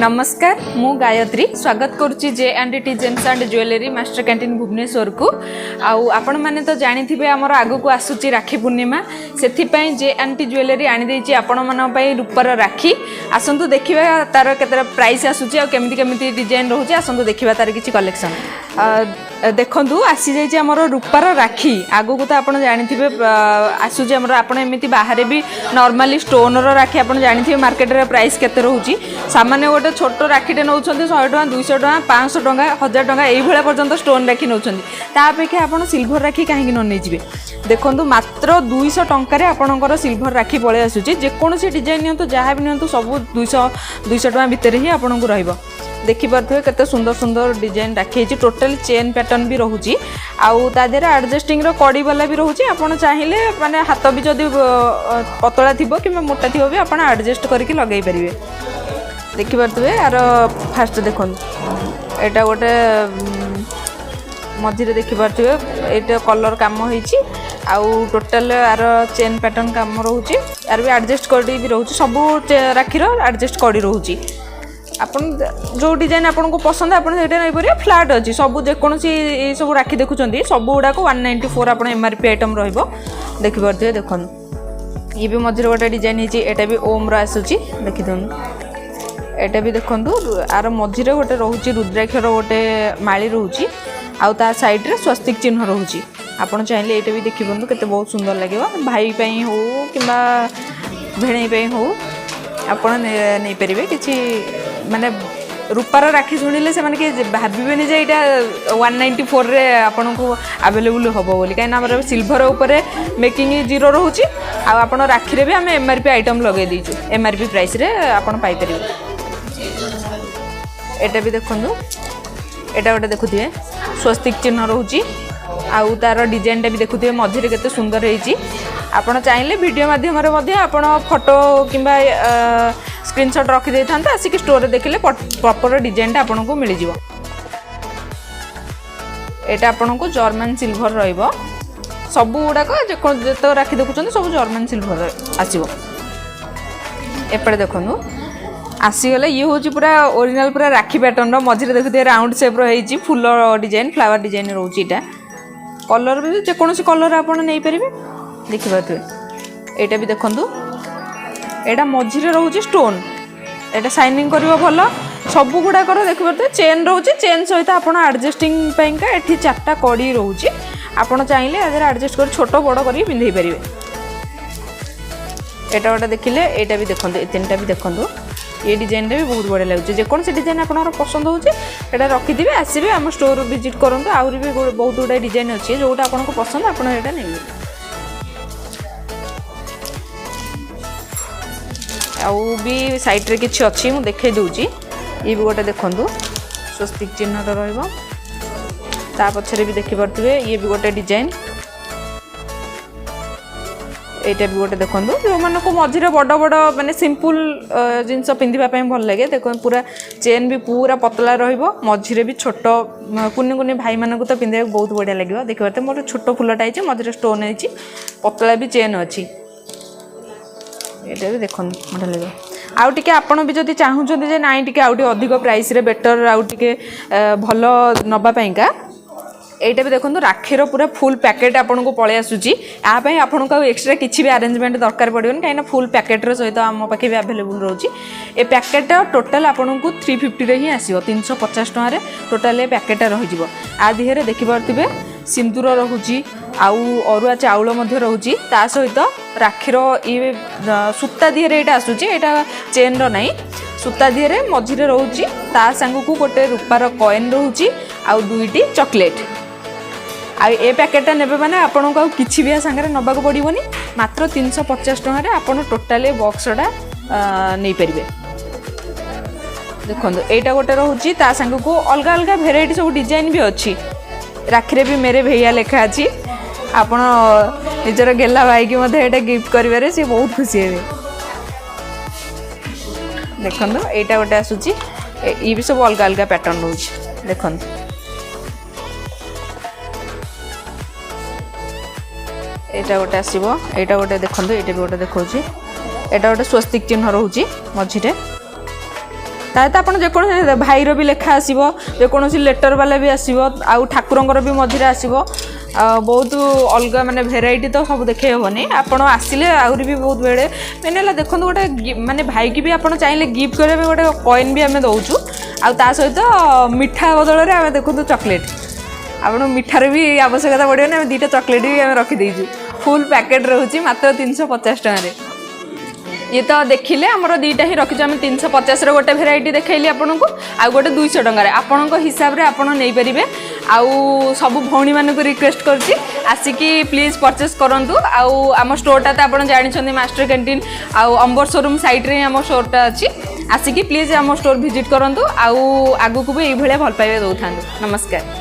नमस्कार मु गायत्री स्वागत करुच्ची J&T gems and jewellery master canteen Bhubaneswar को आपण मैंने तो जानी थे आमर आग को आसूची राखी पूर्णिमा से J&T ज्वेलरी आनी आपण मान रूपर राखी आसतु देखा तार के प्राइस आसूची केमती केमती डिजाइन रोचे आसतु देखा तार किसी कलेक्शन देखु आसी जाइए आमर रूपार राखी आगु को तो आप जानी आसूची आप एमती बाहर भी नॉर्मली स्टोन राखी आप जानी थे मार्केट रे प्राइस केते रोची सामान्य गोटे छोट राखीटे नौ 100 टका 200 टका 500 टका 1000 टका ये पर्यंत स्टोन राखी नौ अपेक्षा आप सिल्भर राखी कहीं न नहीं देखो मात्र 200 टकर आपंकर सिल्भर राखी पलि आसूची जेकोसी डिजाइन नियंतु जहाँ भी नियंतु सब 200 टका भितर ही आपको रहिबो देखिपे केते सुंदर सुंदर डिजाइन राखी टोटल चेन पैटर्न भी रोचे आउ तादेर एडजस्टिंग कड़ी वाला भी रोचे आपड़ चाहिए माने हाथ भी जदि पतला थी कि मोटा थी भी आप एडजस्ट करके लगे पारे देखिपे यार फास्ट देखो यहाँ गोटे मझे देखिपे ये कलर कम होती आउ टोटल यार चेन पैटर्न कम रोचे यार भी एडजस्ट कड़ी भी रोचे सबू राखीर एडजस्ट कड़ी रोचे आपन जो डिजाइन आपको पसंद आप नहीं पारे फ्लाट अच्छी सब जेकोसी सब राखी देखुं सब गुड़ाक 194 आप MRP आइटम रखिपे देखो ये भी मझे गोटे डिजाइन है भी ओम आसूची देखी दिखाँ यहाँ भी देखूँ आर मझे गोटे रोचे रुद्राक्षर गोटे माली रोचे आउ ता साइड रे स्वस्तिक चिन्ह रोचे आपड़ चाहिए ये भी देखी पारु के बहुत सुंदर लगे भाई हो कि भेणई हो आप नहीं पारे कि माने रूपार राखी शुणिले से भावेनि जे यहाँ 194 रे आपन को अवेलेबल हम बोली कहीं सिल्भर उपर मेकिंग 0 रोचे आप राखी रे भी आम MRP आइटम लगे दीचु MRP प्राइस रे आपन पाई परिबे एटा भी देखो एटा गोटे देखुए स्वस्तिक चिन्ह रोचे आउ तार डिजाइन भी देखुए मझे केते सुंदर होती आपड़ चाहिए वीडियो माध्यम आपण फोटो किंबा स्क्रीनशॉट रखी दे था आसिक स्टोर देखिले प्रॉपर डिजाइन आपन को मिल जाव एटा आपन को जर्मन सिल्भर रहिबो सब गुड़ाक जो राखी देखुं सब जर्मन सिल्भर आसो एपटे देखो आसीगले ये हूँ पूरा ओरिजिनल पूरा राखी पैटर्न मझे देखते राउंड सेप रही फुल डिजाइन फ्लावर डिजाइन रोचे यहाँ कलर भी जेकोसी कलर आप नहीं पारे देखिपे यहाँ भी देखु यहाँ मझे रोचे स्टोन यहाँ शाइनिंग कर भल सब गुड़ाक देखिए चेन रोचे चेन सहित आप एडजस्टिंग ये 4टा कड़ी रोचे आपड़ चाहिए एडजस्ट कर छोट बड़ कर पिंधे पारे यहाँ गोटे देखिले यहाँ भी देखो 3टा भी देखो ये डिजाइन भी बहुत बढ़िया लगे जेकोसी डिजाइन आप पसंद होटा रखिथे आसबे आम स्टोर विजिट करूँ आहरी भी बहुत गुड़ा डिजाइन अच्छी जोटा आपको पसंद आप नहीं आउ भी साइड रे किछि अच्छी मु देखे दूची ये भी गोटे देखु स्वस्तिक चिन्ह रहिबो ता पछरे भी देखि परथुवे ये भी गोटे डिजाइन एटा भी गोटे देखो जो मान को मझे बड़ बड़ माने सिंपल जिनस पिंधापी भल लगे देखो पूरा चेन भी पूरा पतला रहिबो मझे भी छोट कुनी कुनी भाई मान को तो पिंधा बहुत बढ़िया लगे देखिए मोर छोट फुलटा है मझे स्टोन है पतला भी चेन अच्छी ये भी देखो बढ़िया लगे आउ टे आपड़ भी जब चाहूँगे नाई टे आउ अधिक प्राइस रे बेटर आउ टे भल नवापाइका यहाँ भी देखो राखीर पूरा फुल पैकेट आपन को पलि आसूची यहाँ आपन को एक्सट्रा किसी भी अरेंजमेंट दरकार पड़ोनी कहीं फुल पैकेट सहित आम पाखे भी अवेलेबल रोचे ये पैकेट टोटाल आपन को 350 रे ही आसो 350 टकर टोटाल ये पैकेट रही आ दिहरे देखिपे सिंदूर रोचे आउ अरुआ चाउल रोचे ता सहित राखीर ये सूता दिहरे यहाँ आसूची यहाँ चेन रही सूता दिहरे मझे रोचे ता सांग को गोटे रूपार कॉइन रोचे आउ 2टी चॉकलेट ए पैकेटा ने मैंने आपन को किसी भी सांगे नवाक पड़ोनी मात्र 350 टकर आपन टोटाल बक्सटा नहीं पारे देखो यहाँ गोटे रोचे ता सांग को अलग अलग भेराइटी सब डिजाइन भी अच्छी राखी भी मेरे भैया लेखा अच्छी आपन निजर गेला भाई की यहाँ गिफ्ट कर सी बहुत खुशी हे देखो यहाँ गोटे आसूची ये भी सब अलग अलग पैटर्न रोचे देखो यहाँ गोटे आसो यहाँ गोटे देखो ये भी गोटे देखा यहाँ गोटे स्वस्तिक चिन्ह रोचे मझे ତାହେଲେ ଆପଣ ଯେକୌଣସି ଭାଇର ବି ଲେଖା ଆସିବ, ଯେକୌଣସି ଲେଟର ବାଲା ବି ଆସିବ, ଆଉ ଠାକୁରଙ୍କର ବି ମଝିରେ ଆସିବ। ବହୁତ ଅଲଗା ମାନେ ଭେରାଇଟି ତ ସବୁ ଦେଖେଇ ହେବନି, ଆପଣ ଆସିଲେ ଆହୁରି ବି ବହୁତ ବେଳେ ମେନ୍ ହେଲା ଦେଖନ୍ତୁ ଗୋଟେ ମାନେ ଭାଇକି ବି ଆପଣ ଚାହିଁଲେ ଗିଫ୍ଟ କରିବା ପାଇଁ ଗୋଟେ କଏନ୍ ବି ଆମେ ଦେଉଛୁ। ଆଉ ତା ସହିତ ମିଠା ବଦଳରେ ଆମେ ଦେଖନ୍ତୁ ଚକୋଲେଟ୍, ଆପଣ ମିଠାର ବି ଆବଶ୍ୟକତା ପଡ଼ିବନି, ଆମେ 2ଟା ଚକୋଲେଟ୍ ବି ଆମେ ରଖିଦେଇଛୁ। ଫୁଲ୍ ପ୍ୟାକେଟ୍ ରହୁଛି ମାତ୍ର 350 ଟଙ୍କାରେ। ये तो देखिले आमर 2टा ही रखी आम 350 गोटे भेराइटी देखली आपको आउ गोटे 200 टकर आपण हिसाब से आपड़ नहीं पारे। आउ सब भौणी मानक रिक्वेस्ट करछि आसिकी प्लीज परचेस करंतु। आउ आम स्टोरटा तो आप जानते मास्टर कैंटीन आउ अंबर शोरूम साइड रे आम स्टोरटा अच्छी आसिकी प्लीज आम स्टोर विजिट करंतु। आउ आगु को भी ये भल पाइबा दौथा। नमस्कार।